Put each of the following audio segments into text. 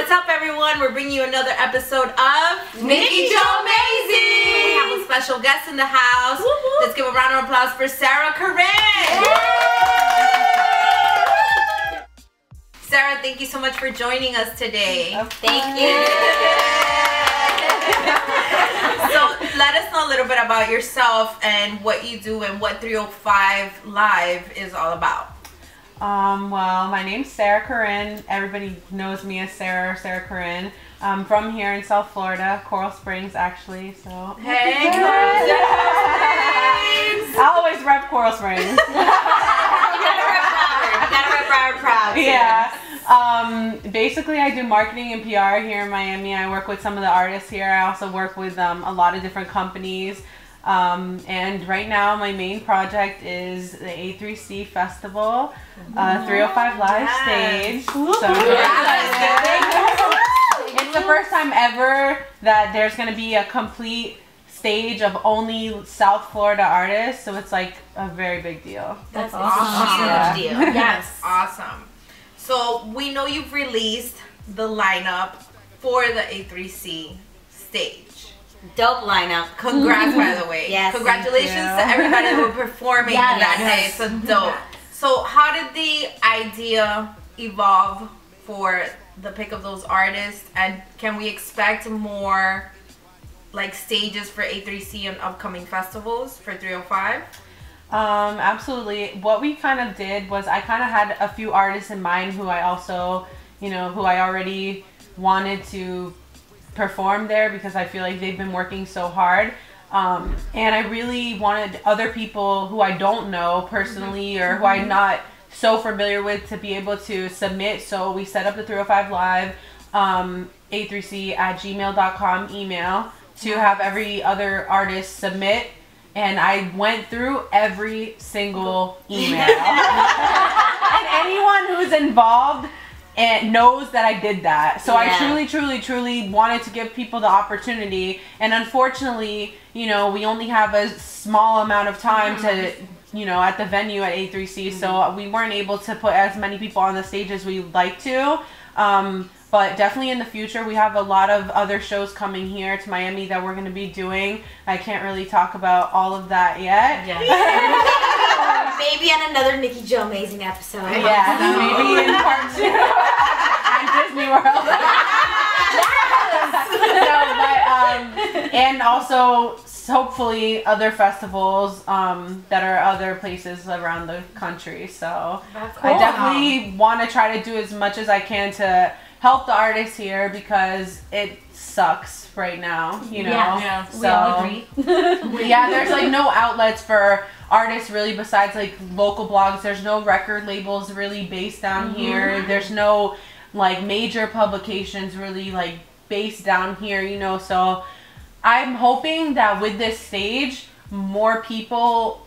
What's up, everyone? We're bringing you another episode of NikkiJoMazing. We have a special guest in the house. Let's give a round of applause for SARA CORINNE. SARA, thank you so much for joining us today. Thank you. So let us know a little bit about yourself and what you do and what 305 Live is all about. Well, my name's SARA CORINNE. Everybody knows me as SARA CORINNE. I'm from here in South Florida, Coral Springs, actually. So hey, Coral Springs! I always rep Coral Springs. You gotta rep Broward proud. Yeah. Basically, I do marketing and PR here in Miami. I work with some of the artists here. I also work with a lot of different companies. And right now, my main project is the A3C Festival, 305 Live stage. So it's the first time ever that there's going to be a complete stage of only South Florida artists. So it's like a very big deal. That's awesome. Huge deal. Yes. Awesome. So we know you've released the lineup for the A3C stage. Dope lineup. Congrats, by the way. Yes. Congratulations to everybody who were performing that day. So dope. So how did the idea evolve for the pick of those artists, and can we expect more like stages for A3C and upcoming festivals for 305? Absolutely. What we kind of did was I kind of had a few artists in mind who I also, who I already wanted to perform there because I feel like they've been working so hard. And I really wanted other people who I don't know personally or who I'm not so familiar with to be able to submit. So we set up the 305 Live a3c@gmail.com email to have every other artist submit. And I went through every single email. And anyone who's involved and knows that I did that. So I truly wanted to give people the opportunity. And unfortunately, we only have a small amount of time to, at the venue at A3C. So we weren't able to put as many people on the stage as we'd like to. But definitely in the future, we have a lot of other shows coming here to Miami that we're going to be doing. I can't really talk about all of that yet. Maybe on another NikkiJoMazing episode. Yeah, maybe in part 2 at Disney World. And also hopefully other festivals that are other places around the country. So I definitely want to try to do as much as I can to help the artists here because it sucks right now, So, we all agree. There's like no outlets for artists really besides like local blogs. There's no record labels really based down here. There's no like major publications really like based down here, So I'm hoping that with this stage, more people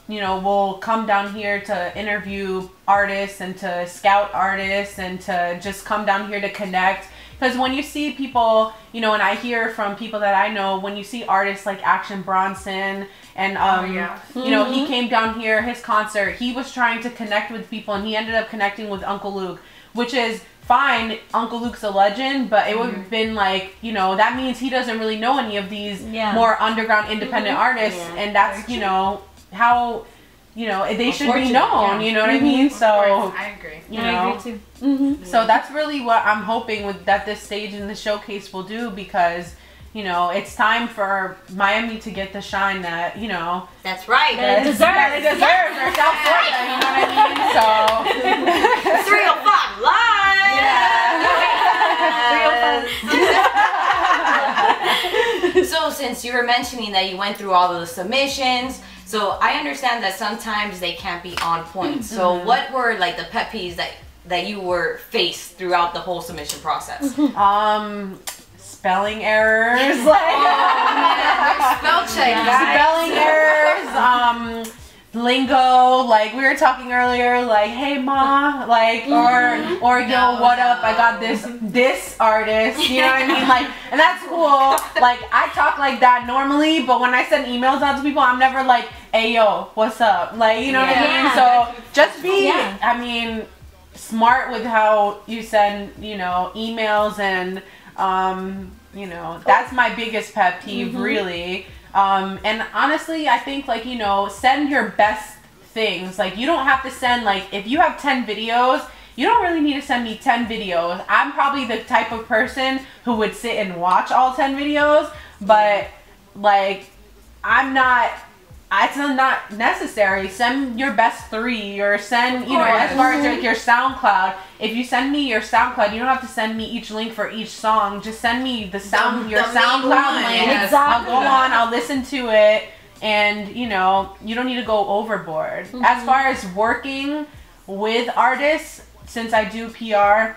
will come down here to interview artists and to scout artists and to just come down here to connect. Because when you see people, and I hear from people that I know, when you see artists like Action Bronson and, he came down here, his concert, he was trying to connect with people and he ended up connecting with Uncle Luke, which is fine. Uncle Luke's a legend, but it would have been like, that means he doesn't really know any of these more underground independent artists. And that's, how they should be known, you know what I mean? So I agree. I agree too. So that's really what I'm hoping that this stage and the showcase will do, because it's time for Miami to get the shine that that's right. That it deserves. Or South Florida, you know what I mean? So 305 Live. So since you were mentioning that you went through all of the submissions, so I understand that sometimes they can't be on point. So what were like the pet peeves that you were faced throughout the whole submission process? Spelling errors, spell check, guys. Spelling errors, lingo, like we were talking earlier, like hey ma, like or yo, what up, I got this artist, you know what I mean, like, and that's cool. Like I talk like that normally, but when I send emails out to people, I'm never like, hey yo, what's up, like, you know what I mean. So just be, I mean, smart with how you send, you know, emails, and you know, that's my biggest pet peeve, really. And honestly, I think, like, you know, send your best things. Like, you don't have to send, like, if you have 10 videos, you don't really need to send me 10 videos. I'm probably the type of person who would sit and watch all 10 videos, but like, it's not necessary. Send your best 3, or send, you know, as far as like your SoundCloud. If you send me your SoundCloud, you don't have to send me each link for each song. Just send me your SoundCloud link. Exactly. I'll go on, I'll listen to it, and you know, you don't need to go overboard. As far as working with artists, since I do PR,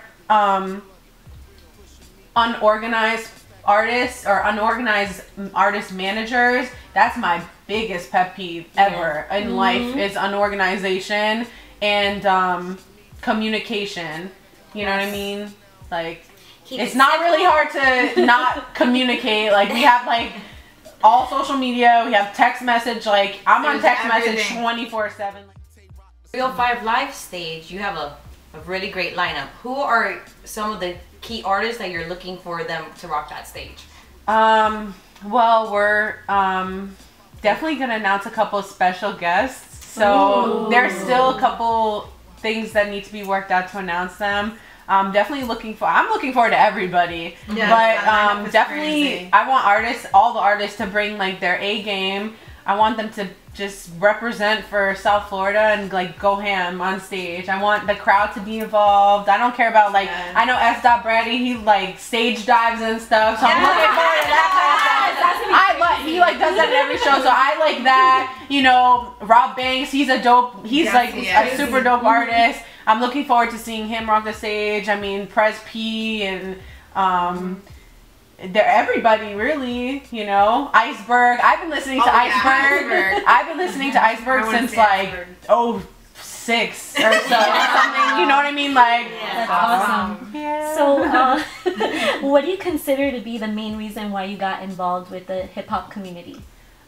unorganized artists or unorganized artist managers, that's my biggest pet peeve ever in life, is unorganization and communication. You know what I mean? Like, it's not really hard to not communicate. Like, we have like all social media, we have text message, like I'm on text message 24/7. 305 Live stage, you have a really great lineup. Who are some of the key artists that you're looking for them to rock that stage? Well, we're definitely gonna announce a couple of special guests. So there's still a couple things that need to be worked out to announce them. I'm looking forward to everybody. But definitely crazy. I want all the artists to bring like their A game. I want them to just represent for South Florida and like go ham on stage. I want the crowd to be involved. I don't care about like, I know S. Brady, he like stage dives and stuff, so I'm looking forward to that kind of stuff. He like does that in every show, so I like that. You know, Rob Banks, he's a super dope artist. I'm looking forward to seeing him rock the stage. I mean, Prez P and they're everybody, really, you know. Iceberg. I've been listening to Iceberg. I've been listening to Iceberg since like 06 or so, or something. You know what I mean? Like, that's awesome. Yeah. So, what do you consider to be the main reason why you got involved with the hip hop community?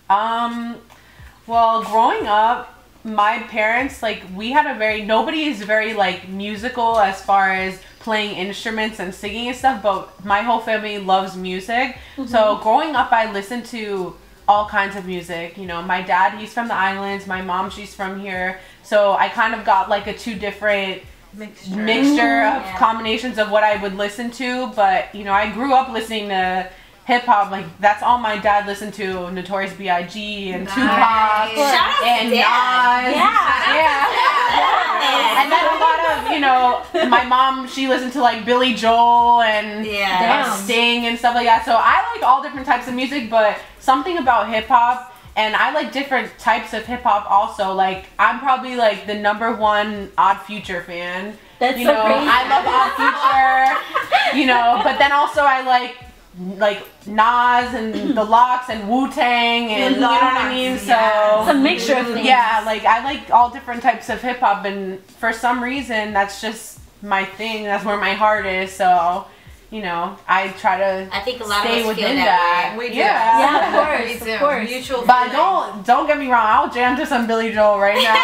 Well, growing up, my parents, like, nobody is very like musical as far as playing instruments and singing and stuff, but my whole family loves music. So growing up, I listened to all kinds of music. You know, my dad, he's from the islands, my mom, she's from here, so I kind of got like a 2 different mixture of combinations of what I wowould listen to. But you know, I grew up listening to hip hop, like that's all my dad listened to. Notorious B.I.G. and Tupac and Nas. And then a lot of, you know, my mom, she listened to like Billy Joel and Sting and stuff like that. So I like all different types of music, but something about hip hop, and I like different types of hip hop also. Like, I'm probably like the #1 Odd Future fan. That's you know, I love Odd Future. You know, but then also I like Nas and the Lox and Wu-Tang and you know what I mean? So it's a mixture of things. Yeah, like I like all different types of hip hop, and for some reason that's just my thing. That's where my heart is. So, you know, I try to stay within that. We do. Yeah, of course. Mutual. But don't get me wrong, I'll jam to some Billy Joel right now.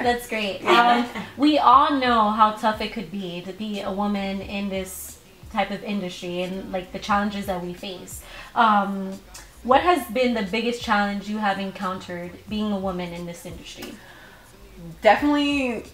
That's great. We all know how tough it could be to be a woman in this type of industry and like the challenges that we face. What has been the biggest challenge you have encountered being a woman in this industry? Definitely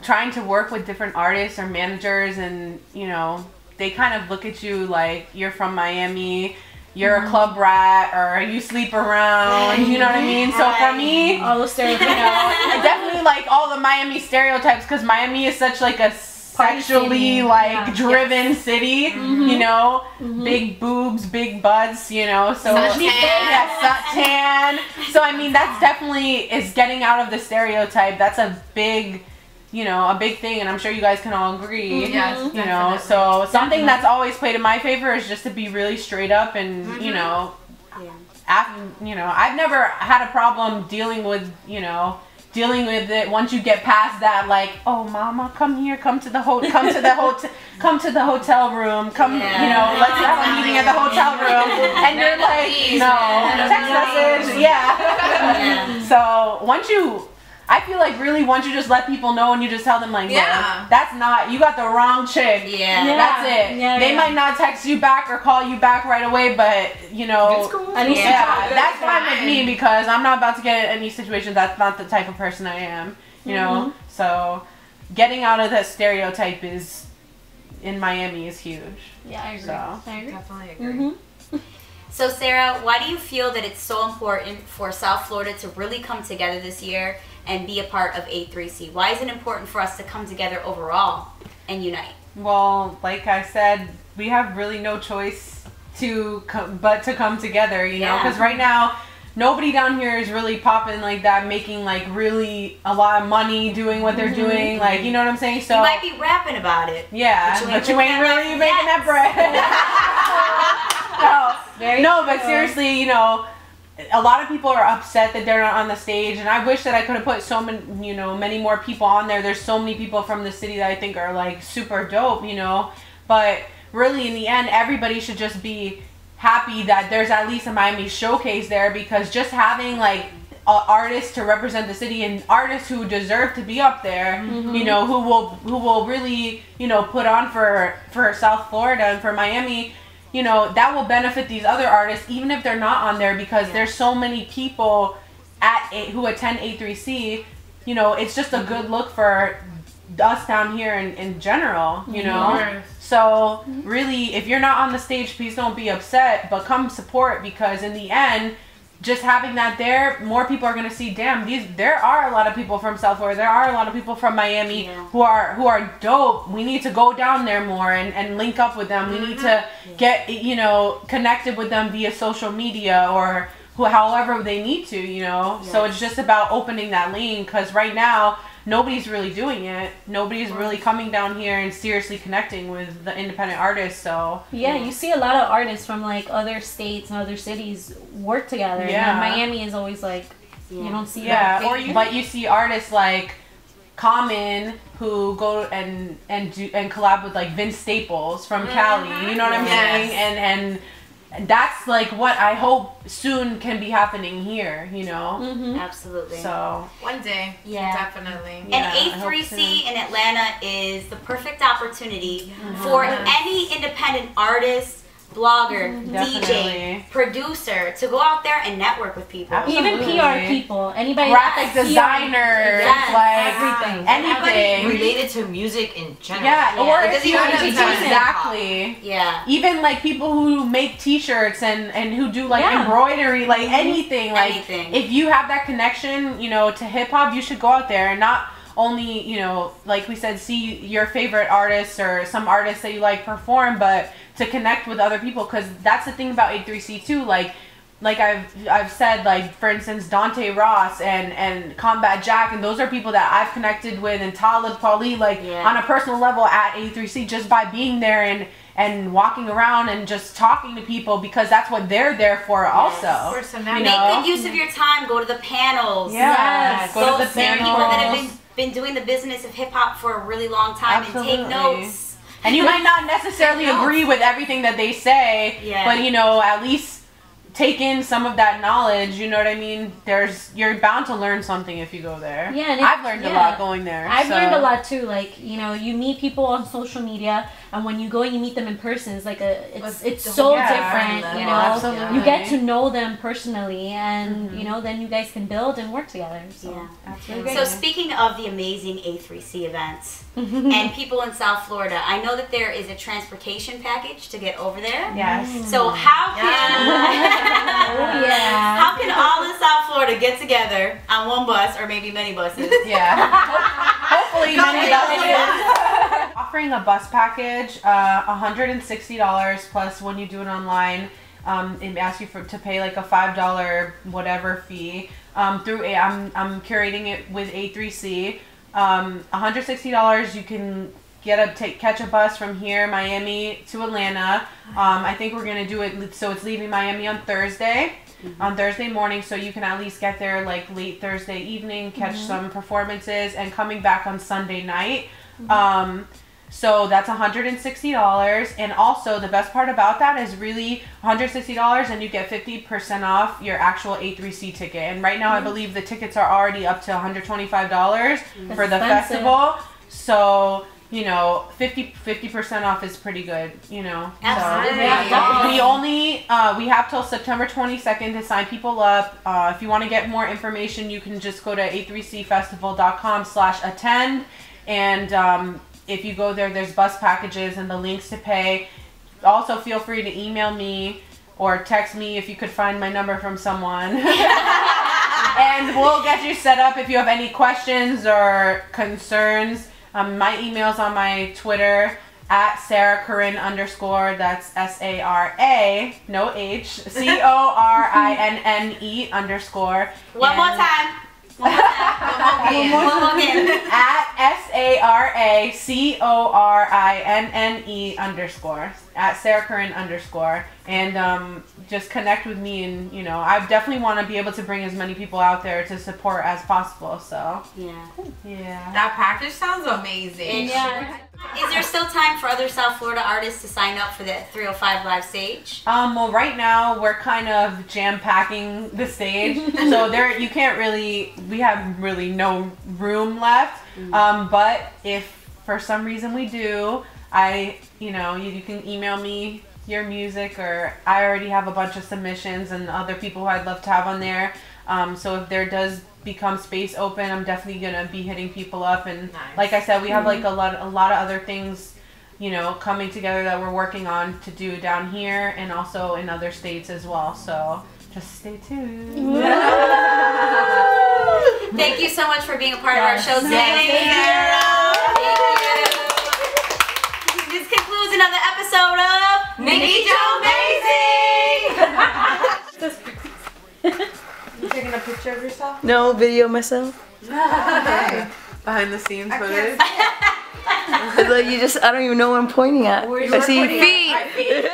trying to work with different artists or managers, and you know, they kind of look at you like you're from Miami, you're a club rat, or you sleep around, you know what I mean? So for me, all those stereotypes, you know, definitely like all the Miami stereotypes, because Miami is such like a sexually driven city, you know, big boobs, big butts, you know, so tan. So I mean, that's definitely is getting out of the stereotype. That's a big, you know, a big thing, and I'm sure you guys can all agree. Yes, you know, so something that's always played in my favor is just to be really straight up, and you know, I've never had a problem dealing with it once you get past that, like, oh mama, come here, come to the hotel room, you know, let's have a meeting at the hotel room, and you're like, no, text message, So once you I feel like really once you just let people know and you just tell them like, yeah, that's not, you got the wrong chick. Yeah. That's it. Yeah, they might not text you back or call you back right away, but you know, that's fine with me because I'm not about to get in any situations. That's not the type of person I am, you know? So getting out of that stereotype is, in Miami, is huge. Yeah, I agree. So. I agree. Definitely agree. So Sarah, why do you feel that it's so important for South Florida to really come together this year and be a part of A3C? Why is it important for us to come together overall and unite? Well, like I said, we have really no choice but to come together, you know, because right now nobody down here is really popping like that, making like really a lot of money doing what they're doing, like, you know what I'm saying? So you might be rapping about it. Yeah, but you ain't really making that bread. No, but seriously, you know, a lot of people are upset that they're not on the stage, and I wish that I could have put so many, you know, many more people on there. There's so many people from the city that I think are like super dope, you know, but really in the end, everybody should just be happy that there's at least a Miami showcase there, because just having like artists to represent the city and artists who deserve to be up there, you know, who will really, you know, put on for South Florida and for Miami, you know, that will benefit these other artists even if they're not on there, because there's so many people who attend A3C. You know, it's just a good look for us down here in general, you know. So really, if you're not on the stage, please don't be upset, but come support, because in the end, just having that there, more people are going to see, damn, there are a lot of people from South Florida, there are a lot of people from Miami who are dope. We need to go down there more and link up with them. We need to get, you know, connected with them via social media or however they need to, you know. So it's just about opening that lane, because right now nobody's really doing it. Nobody's really coming down here and seriously connecting with the independent artists. So yeah, you see a lot of artists from like other states and other cities work together. And then Miami is always like, you don't see that. But you see artists like Common who go and collab with like Vince Staples from Cali. You know what I'm saying? And that's like what I hope soon can be happening here, you know? Absolutely. So one day, definitely. And A3C in Atlanta is the perfect opportunity for any independent artist, blogger, DJ, producer to go out there and network with people. Even PR people, anybody, graphic designers, like everything, anything related to music in general. Or it doesn't even have to be exactly. Even like people who make T-shirts and who do like embroidery, like anything. Like if you have that connection, you know, to hip hop, you should go out there and not only, you know, like we said, see your favorite artists or some artists that you like perform, but to connect with other people, because that's the thing about A3C too. Like I've said, like for instance, Dante Ross and Combat Jack, and those are people that I've connected with, and Talib Kweli, like on a personal level at A3C, just by being there and walking around and just talking to people, because that's what they're there for also. Make good use of your time. Go to the panels. Go to the panels. People that have been doing the business of hip hop for a really long time and take notes. And you might not necessarily agree with everything that they say, but you know, at least take in some of that knowledge, you know what I mean? You're bound to learn something if you go there. Yeah, and I've learned a lot going there. I've learned a lot too. Like, you know, you meet people on social media, and when you go and you meet them in person, it's like it's so different. You know, you get to know them personally, and you know, then you guys can build and work together. So absolutely. So speaking of the amazing A3C events and people in South Florida, I know that there is a transportation package to get over there. Yes. So how can how can all of South Florida get together on one bus or maybe many buses? Hopefully many buses. Offering a bus package, $160 plus when you do it online. It asks you to pay like a $5 whatever fee. I'm curating it with A3C. $160 you can catch a bus from here, Miami to Atlanta. I think we're gonna do it so it's leaving Miami on Thursday. On Thursday morning, so you can at least get there like late Thursday evening, catch some performances, and coming back on Sunday night. So that's $160. And also the best part about that is really $160 and you get 50% off your actual A3C ticket. And right now I believe the tickets are already up to $125 for the festival. So, you know, 50% off is pretty good, you know. Absolutely. So we only, we have till September 22nd to sign people up. If you want to get more information, you can just go to a3cfestival.com/attend. And if you go there, there's bus packages and the links to pay. Also, feel free to email me or text me if you could find my number from someone. And we'll get you set up if you have any questions or concerns. My email's on my Twitter at SARA CORINNE _. That's SARA, no H, CORINNE _. One more time. One more again. At SARA CORINNE _ at SARA CORINNE _ and just connect with me, and you know, I definitely want to be able to bring as many people out there to support as possible. So yeah, that package sounds amazing. Is there still time for other South Florida artists to sign up for the 305 live stage? Well, right now we're kind of jam-packing the stage, so you can't really, we have really no room left. But if for some reason we do, you know, you can email me your music, or I already have a bunch of submissions and other people who I'd love to have on there. So if there does become space open, I'm definitely gonna be hitting people up. And like I said, we have like a lot of other things, you know, coming together that we're working on to do down here and also in other states as well. So just stay tuned. Thank you so much for being a part of our show today. This concludes another episode of NikkiJoMazing. You taking a picture of yourself? No, video myself. Behind the scenes footage. Like you just, I don't even know what I'm pointing at. I see feet.